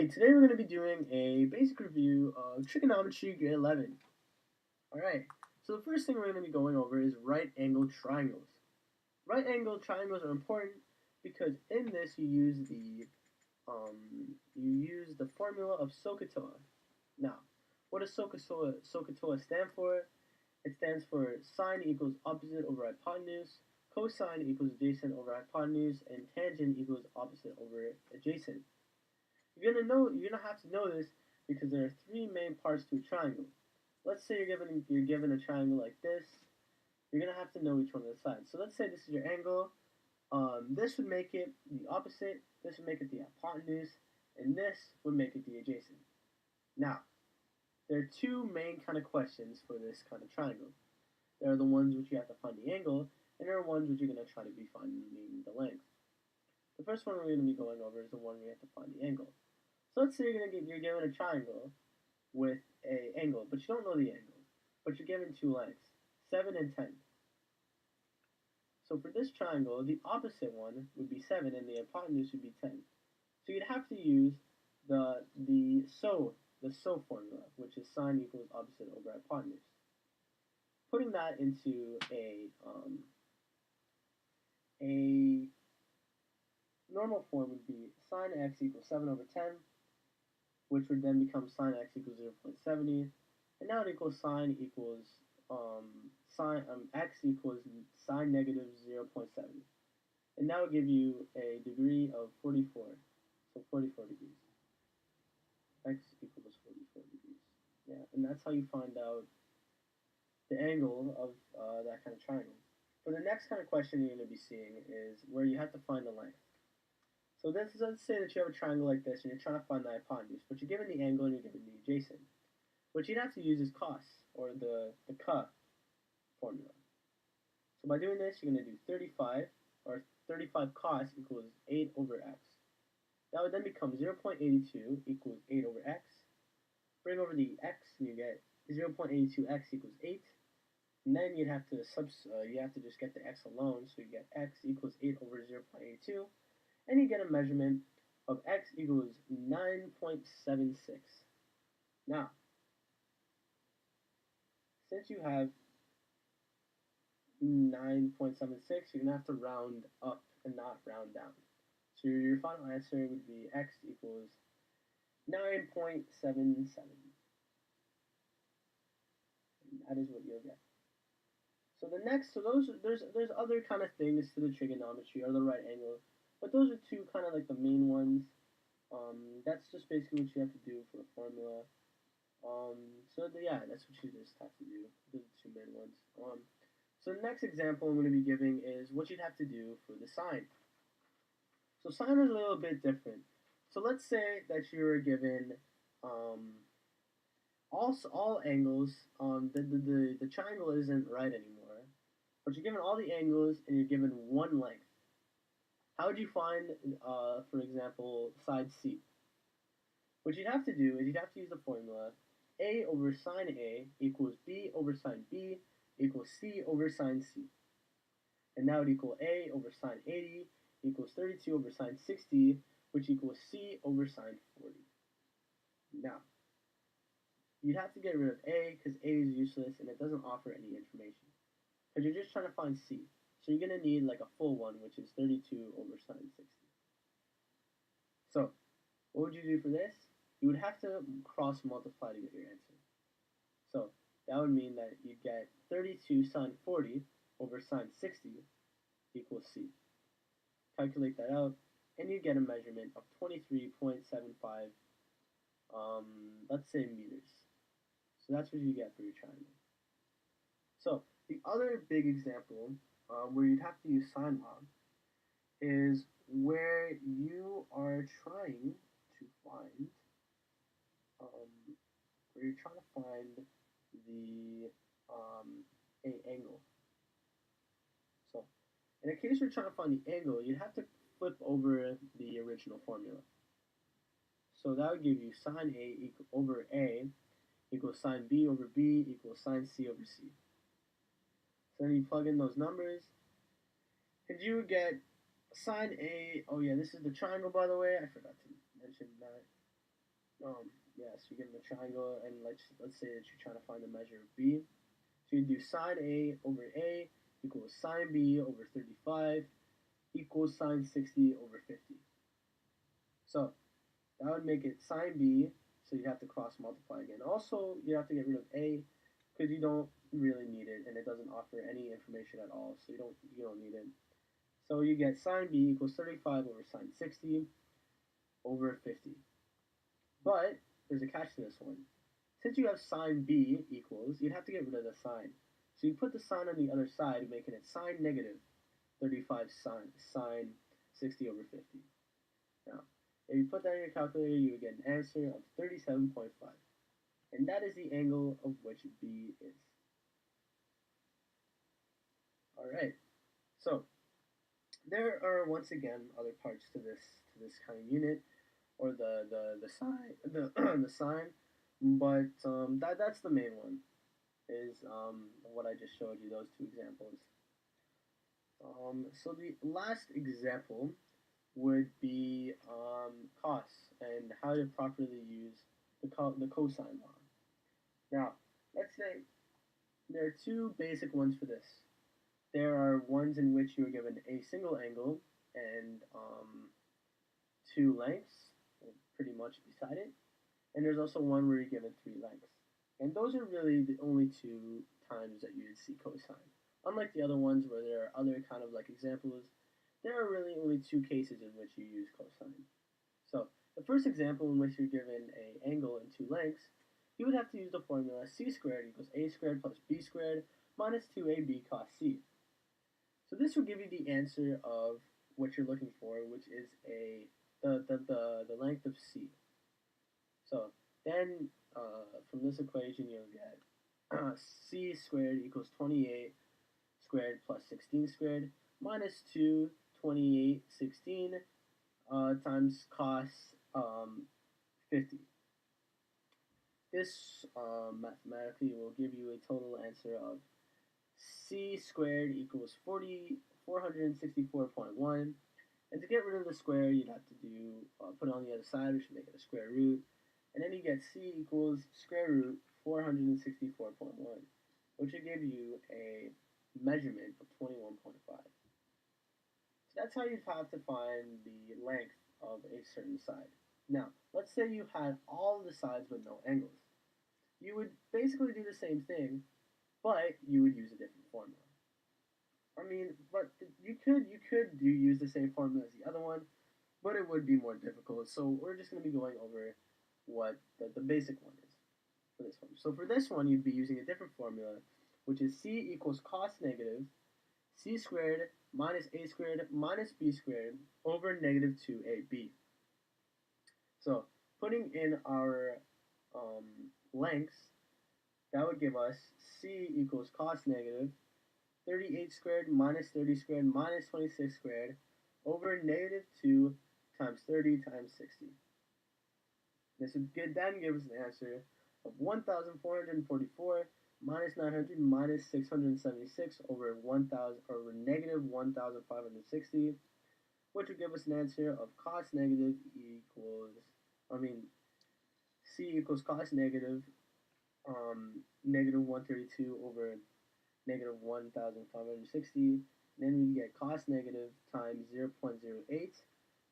Okay, today we're going to be doing a basic review of trigonometry grade 11. Alright, so the first thing we're going to be going over is right angle triangles. Right angle triangles are important because in this you use the formula of SOHCAHTOA. Now, what does SOHCAHTOA stand for? It stands for sine equals opposite over hypotenuse, cosine equals adjacent over hypotenuse, and tangent equals opposite over adjacent. You're gonna have to know this because there are three main parts to a triangle. Let's say you're given a triangle like this. You're gonna have to know each one of the sides. So let's say this is your angle. This would make it the opposite. This would make it the hypotenuse, and this would make it the adjacent. Now, there are two main kind of questions for this kind of triangle. There are the ones which you have to find the angle, and there are ones which you're gonna try to be finding the length. The first one we're gonna be going over is the one where you have to find the angle. So let's say you're given a triangle with a angle, but you don't know the angle, but you're given two lengths, 7 and 10. So for this triangle, the opposite one would be 7 and the hypotenuse would be 10. So you'd have to use the SO formula, which is sine equals opposite over hypotenuse. Putting that into a normal form would be sine x equals 7 over 10, which would then become sine x equals 0.70, and now it equals sine equals x equals sine negative 0.70, and now it give you a degree of 44, so 44 degrees. X equals 44 degrees. Yeah, and that's how you find out the angle of that kind of triangle. For the next kind of question you're going to be seeing is where you have to find the length. So let's say that you have a triangle like this and you're trying to find the hypotenuse, but you're given the angle and you're given the adjacent. What you'd have to use is cos, or the CA formula. So by doing this, you're going to do 35, or 35 cos equals 8 over x. That would then become 0.82 equals 8 over x. Bring over the x and you get 0.82x equals 8. And then you have to just get the x alone, so you get x equals 8 over 0.82. And you get a measurement of x equals 9.76. Now, since you have 9.76, you're going to have to round up and not round down. So your final answer would be x equals 9.77. That is what you'll get. So there's other kind of things to the trigonometry or the right angle, but those are two kind of like the main ones. That's just basically what you have to do for a formula. Yeah, that's what you just have to do. Those are the two main ones. So the next example I'm going to be giving is what you'd have to do for the sine. So sine is a little bit different. So let's say that you were given all angles. The triangle isn't right anymore, but you're given all the angles and you're given one length. How would you find, for example, side C? What you'd have to do is you'd have to use the formula A over sine A equals B over sine B equals C over sine C. And now it equals A over sine 80 equals 32 over sine 60, which equals C over sine 40. Now, you'd have to get rid of A because A is useless and it doesn't offer any information. Because you're just trying to find C. So you're going to need like a full one, which is 32 over sine 60. So, what would you do for this? You would have to cross multiply to get your answer. So, that would mean that you get 32 sine 40 over sine 60 equals C. Calculate that out, and you get a measurement of 23.75, let's say meters. So that's what you get for your triangle. So the other big example where you'd have to use sine law is where you are trying to find the angle. So in a case where you're trying to find the angle, you'd have to flip over the original formula. So that would give you sine A over A equals sine B over B equals sine C over C. So then you plug in those numbers, and you would get sine A. Oh yeah, this is the triangle, by the way. I forgot to mention that. Yeah, so you're given a triangle, and let's say that you're trying to find the measure of b. So you do sine a over a equals sine b over 35 equals sine 60 over 50. So that would make it sine b, so you have to cross multiply again. Also, you have to get rid of a because you don't really need it, and it doesn't offer any information at all, so you don't need it. So you get sine b equals 35 over sine 60 over 50. But there's a catch to this one. Since you have sine b equals, you'd have to get rid of the sign. So you put the sign on the other side, making it sine negative 35 sine 60 over 50. Now, if you put that in your calculator, you would get an answer of 37.5. And that is the angle of which B is. Alright, so there are once again other parts to this kind of unit, or the sign, the sign, but that's the main one, is what I just showed you, those two examples. So the last example would be cos and how to properly use the cosine law. Now, let's say there are two basic ones for this. There are ones in which you are given a single angle and two lengths, pretty much beside it. And there's also one where you're given three lengths. And those are really the only two times that you would see cosine. Unlike the other ones where there are other kind of like examples, there are really only two cases in which you use cosine. So the first example in which you're given an angle and two lengths, you would have to use the formula c squared equals a squared plus b squared minus 2ab cos c. So this will give you the answer of what you're looking for, which is the length of c. So then from this equation you'll get c squared equals 28 squared plus 16 squared minus 2 28 16 times cos 50. This mathematically will give you a total answer of c squared equals 464.1. And to get rid of the square, you'd have to do put it on the other side, which would make it a square root. And then you get c equals square root 464.1, which would give you a measurement of 21.5. So that's how you'd have to find the length of a certain side. Now, let's say you had all the sides with no angles. You would basically do the same thing, but you would use a different formula. I mean, but you could use the same formula as the other one, but it would be more difficult. So we're just going to be going over what the basic one is for this one. So for this one, you'd be using a different formula, which is c equals cos negative c squared minus a squared minus b squared over negative 2ab. So putting in our lengths, that would give us c equals cos negative 38 squared minus 30 squared minus 26 squared over negative 2 times 30 times 60. This would then give us an answer of 1,444 minus 900 minus 676 over 1,000 over negative 1,560, which would give us an answer of cos negative equals, c equals cos negative negative 132 over negative 1,560. Then we get cos negative times 0.08.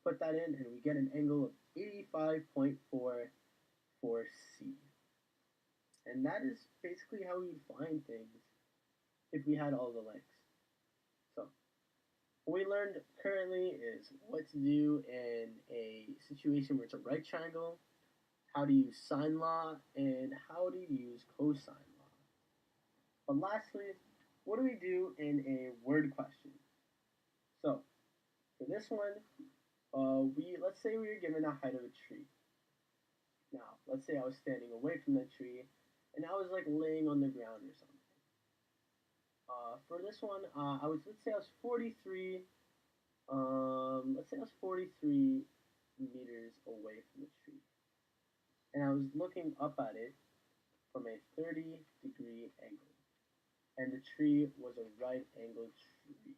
Put that in, and we get an angle of 85.4 for C. And that is basically how we would find things if we had all the lengths. So what we learned currently is what to do in a situation where it's a right triangle, how to use sine law, and how to use cosine law. But lastly, what do we do in a word question? So for this one, let's say we were given the height of a tree. Now, let's say I was standing away from that tree, and I was like laying on the ground or something. For this one, let's say I was 43. Let's say I was 43 meters away from the tree, and I was looking up at it from a 30-degree angle, and the tree was a right-angled tree.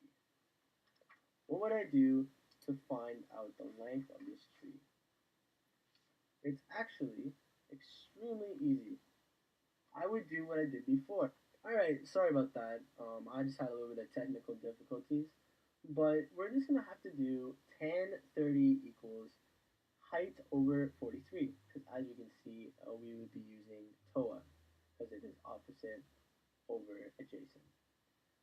What would I do to find out the length of this tree? It's actually extremely easy. I would do what I did before. Alright, sorry about that. I just had a little bit of technical difficulties. But we're just going to have to do tan 30 equals height over 43. Because as you can see, we would be using TOA. Because it is opposite over adjacent.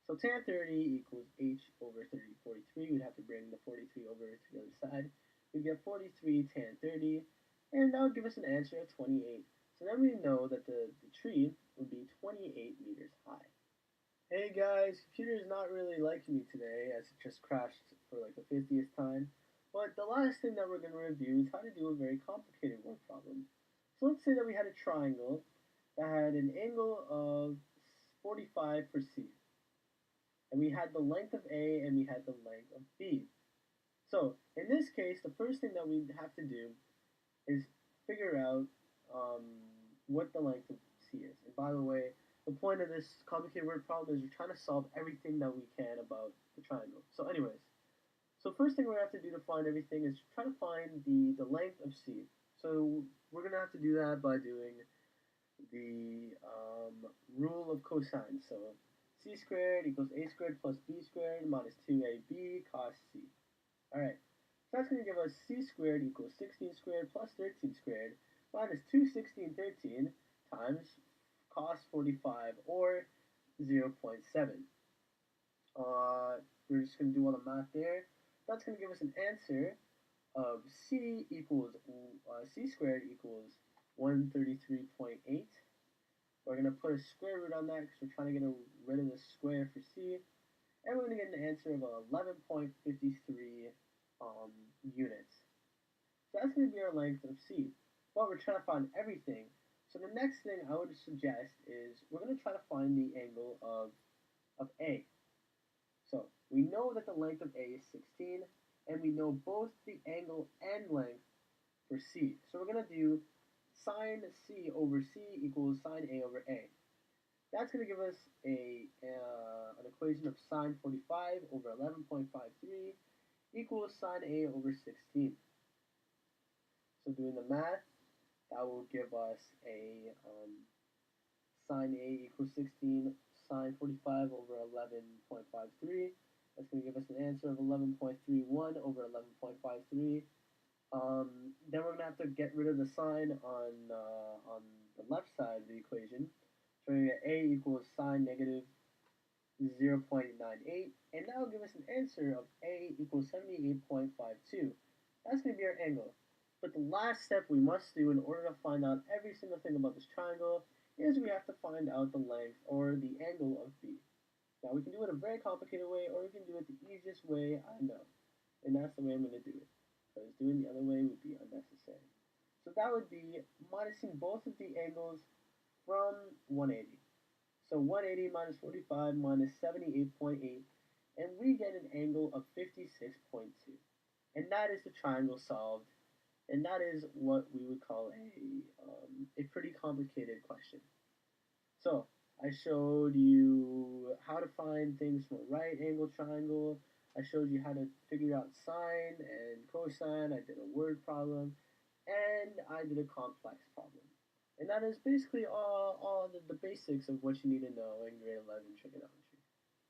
So tan 30 equals h over 43. We'd have to bring the 43 over to the other side. We'd get 43 tan 30, and that would give us an answer of 28. So then we know that the tree would be 28 meters high. Hey guys, computer is not really liking me today as it just crashed for like the 50th time. But the last thing that we're going to review is how to do a very complicated word problem. So let's say that we had a triangle that had an angle of 45 for C. And we had the length of A and we had the length of B. So in this case, the first thing that we have to do is figure out um, what the length of C is. And by the way, the point of this complicated word problem is we're trying to solve everything that we can about the triangle. So anyways, so first thing we're going to have to do to find everything is try to find the length of C. So we're going to have to do that by doing the rule of cosine. So c squared equals a squared plus b squared minus 2ab cos c. Alright, so that's going to give us c squared equals 16 squared plus 13 squared minus 216 times cos 45, or 0.7. We're just going to do all the math there. That's going to give us an answer of c equals c squared equals 133.8. We're going to put a square root on that because we're trying to get rid of the square for c. And we're going to get an answer of 11.53 units. So that's going to be our length of c. But we're trying to find everything. So the next thing I would suggest is we're going to try to find the angle of A. So we know that the length of A is 16, and we know both the angle and length for C. So we're going to do sine C over C equals sine A over A. That's going to give us an equation of sine 45 over 11.53 equals sine A over 16. So doing the math, that will give us a sine A equals 16 sine 45 over 11.53. That's going to give us an answer of 11.31 over 11.53. Then we're going to have to get rid of the sign on the left side of the equation. So we're going to get A equals sine negative 0.98, and that will give us an answer of A equals 78.52. That's going to be our angle. But the last step we must do in order to find out every single thing about this triangle is we have to find out the length or the angle of B. Now we can do it a very complicated way, or we can do it the easiest way I know. And that's the way I'm going to do it, because doing the other way would be unnecessary. So that would be minusing both of the angles from 180. So 180 minus 45 minus 78.8, and we get an angle of 56.2. And that is the triangle solved, and that is what we would call a pretty complicated question. So I showed you how to find things from a right angle triangle. I showed you how to figure out sine and cosine. I did a word problem, and I did a complex problem. And that is basically all the basics of what you need to know in grade 11 trigonometry.